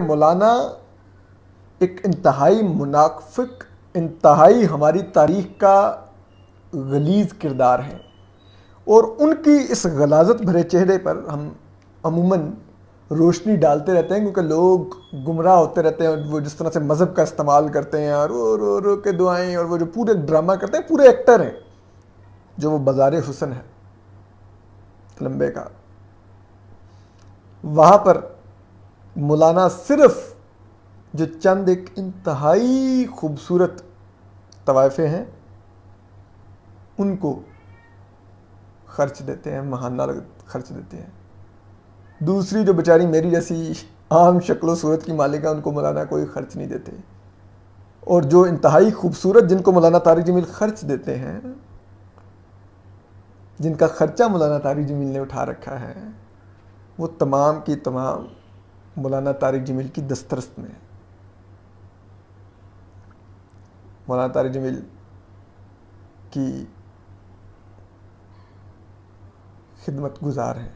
मौलाना एक इंतहाई मुनाफिक, इंतहाई हमारी तारीख का गलीज किरदार है। और उनकी इस गलाजत भरे चेहरे पर हम अमूमन रोशनी डालते रहते हैं, क्योंकि लोग गुमराह होते रहते हैं। वो जिस तरह से मज़हब का इस्तेमाल करते हैं और रो रो के दुआएं, और वो जो पूरे ड्रामा करते हैं, पूरे एक्टर हैं। जो वो बाज़ार हुसन है लंबे का, वहाँ पर मौलाना सिर्फ जो चंद एक इंतहाई खूबसूरत तवाइफे हैं उनको खर्च देते हैं, महाना खर्च देते हैं। दूसरी जो बेचारी मेरी जैसी आम शक्लो सूरत की मालिका, उनको मौलाना कोई खर्च नहीं देते। और जो इंतहाई खूबसूरत जिनको मौलाना तारिक जमील खर्च देते हैं, जिनका खर्चा मौलाना तारिक जमील ने उठा रखा है, वो तमाम की तमाम मौलाना तारिक जमील की दस्तरस्त में, मौलाना तारिक जमील की खिदमत गुजार हैं।